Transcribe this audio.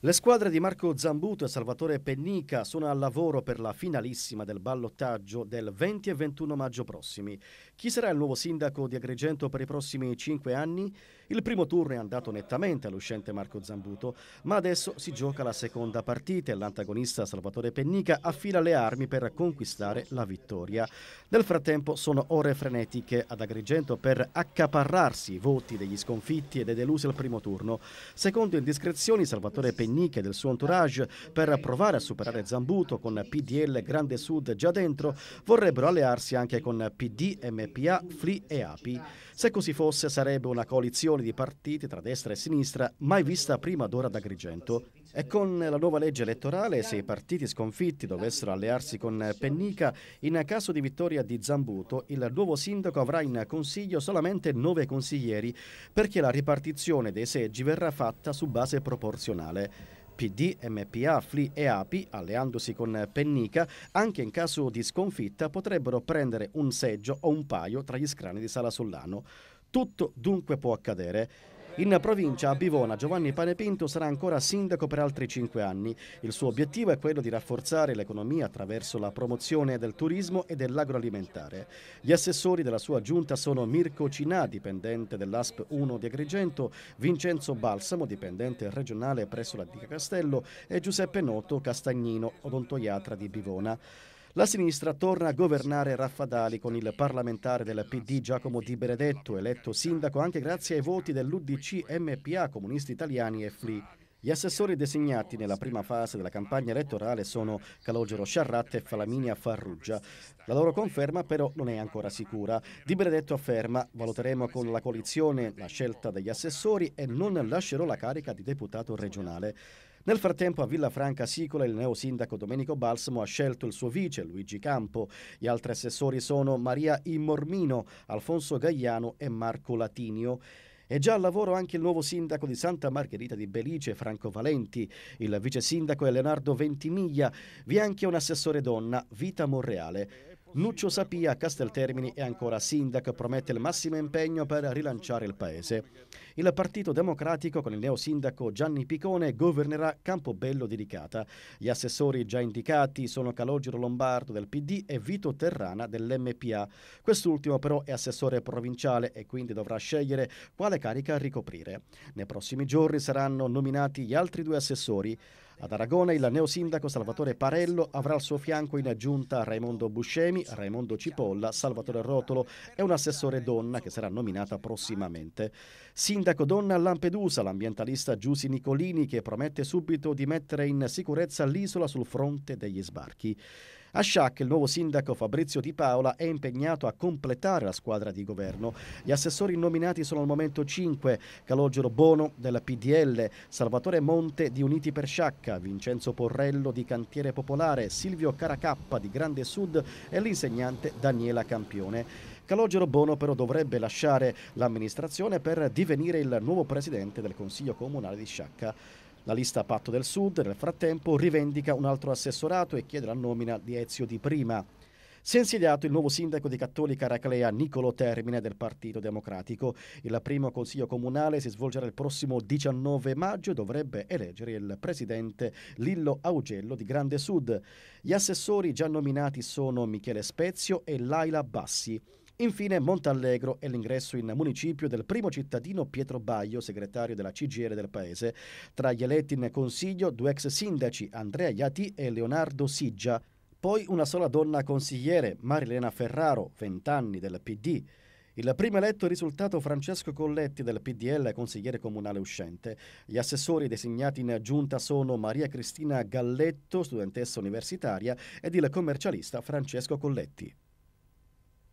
Le squadre di Marco Zambuto e Salvatore Pennica sono al lavoro per la finalissima del ballottaggio del 20 e 21 maggio prossimi. Chi sarà il nuovo sindaco di Agrigento per i prossimi 5 anni? Il primo turno è andato nettamente all'uscente Marco Zambuto, ma adesso si gioca la seconda partita e l'antagonista Salvatore Pennica affila le armi per conquistare la vittoria. Nel frattempo sono ore frenetiche ad Agrigento per accaparrarsi i voti degli sconfitti e dei delusi al primo turno. Secondo indiscrezioni, Salvatore Pennica e del suo entourage, per provare a superare Zambuto con PDL Grande Sud già dentro, vorrebbero allearsi anche con PD, MPA, FLI e API. Se così fosse, sarebbe una coalizione di partiti tra destra e sinistra mai vista prima d'ora ad Agrigento. E con la nuova legge elettorale, se i partiti sconfitti dovessero allearsi con Pennica, in caso di vittoria di Zambuto, il nuovo sindaco avrà in consiglio solamente 9 consiglieri, perché la ripartizione dei seggi verrà fatta su base proporzionale. PD, MPA, FLI e API, alleandosi con Pennica, anche in caso di sconfitta potrebbero prendere un seggio o un paio tra gli scranni di Sala Sollano. Tutto dunque può accadere. In provincia a Bivona Giovanni Panepinto sarà ancora sindaco per altri 5 anni. Il suo obiettivo è quello di rafforzare l'economia attraverso la promozione del turismo e dell'agroalimentare. Gli assessori della sua giunta sono Mirko Cinà, dipendente dell'ASP 1 di Agrigento, Vincenzo Balsamo, dipendente regionale presso la Dica Castello, e Giuseppe Noto Castagnino, odontoiatra di Bivona. La sinistra torna a governare Raffadali con il parlamentare del PD Giacomo Di Benedetto, eletto sindaco anche grazie ai voti dell'UDC, MPA, Comunisti Italiani e FLI. Gli assessori designati nella prima fase della campagna elettorale sono Calogero Sciarratta e Flaminia Farrugia. La loro conferma però non è ancora sicura. Di Benedetto afferma: valuteremo con la coalizione la scelta degli assessori e non lascerò la carica di deputato regionale. Nel frattempo a Villafranca Sicola il neosindaco Domenico Balsamo ha scelto il suo vice Luigi Campo. Gli altri assessori sono Maria Immormino, Alfonso Gagliano e Marco Latinio. È già al lavoro anche il nuovo sindaco di Santa Margherita di Belice, Franco Valenti. Il vice sindaco è Leonardo Ventimiglia. Vi è anche un assessore donna, Vita Monreale. Nuccio Sapia a Casteltermini è ancora sindaco e promette il massimo impegno per rilanciare il paese. Il Partito Democratico con il neosindaco Gianni Picone governerà Campobello di Licata. Gli assessori già indicati sono Calogero Lombardo del PD e Vito Terrana dell'MPA. Quest'ultimo però è assessore provinciale e quindi dovrà scegliere quale carica ricoprire. Nei prossimi giorni saranno nominati gli altri 2 assessori. Ad Aragona il neosindaco Salvatore Parello avrà al suo fianco in aggiunta Raimondo Buscemi, Raimondo Cipolla, Salvatore Rotolo e un assessore donna che sarà nominata prossimamente. Sindaco donna a Lampedusa, l'ambientalista Giusy Nicolini, che promette subito di mettere in sicurezza l'isola sul fronte degli sbarchi. A Sciacca il nuovo sindaco Fabrizio Di Paola è impegnato a completare la squadra di governo. Gli assessori nominati sono al momento 5: Calogero Bono del PDL, Salvatore Monte di Uniti per Sciacca, Vincenzo Porrello di Cantiere Popolare, Silvio Caracappa di Grande Sud e l'insegnante Daniela Campione. Calogero Bono però dovrebbe lasciare l'amministrazione per divenire il nuovo presidente del Consiglio Comunale di Sciacca. La lista Patto del Sud, nel frattempo, rivendica un altro assessorato e chiede la nomina di Ezio Di Prima. Si è insediato il nuovo sindaco di Cattolica Araclea, Niccolò Termine, del Partito Democratico. Il primo consiglio comunale si svolgerà il prossimo 19 maggio e dovrebbe eleggere il presidente Lillo Augello di Grande Sud. Gli assessori già nominati sono Michele Spezio e Laila Bassi. Infine Montallegro è l'ingresso in municipio del primo cittadino Pietro Baio, segretario della CGIL del paese. Tra gli eletti in consiglio 2 ex sindaci, Andrea Iati e Leonardo Siggia. Poi una sola donna consigliere, Marilena Ferraro, 20 anni, del PD. Il primo eletto è risultato Francesco Colletti del PDL, consigliere comunale uscente. Gli assessori designati in giunta sono Maria Cristina Galletto, studentessa universitaria, ed il commercialista Francesco Colletti.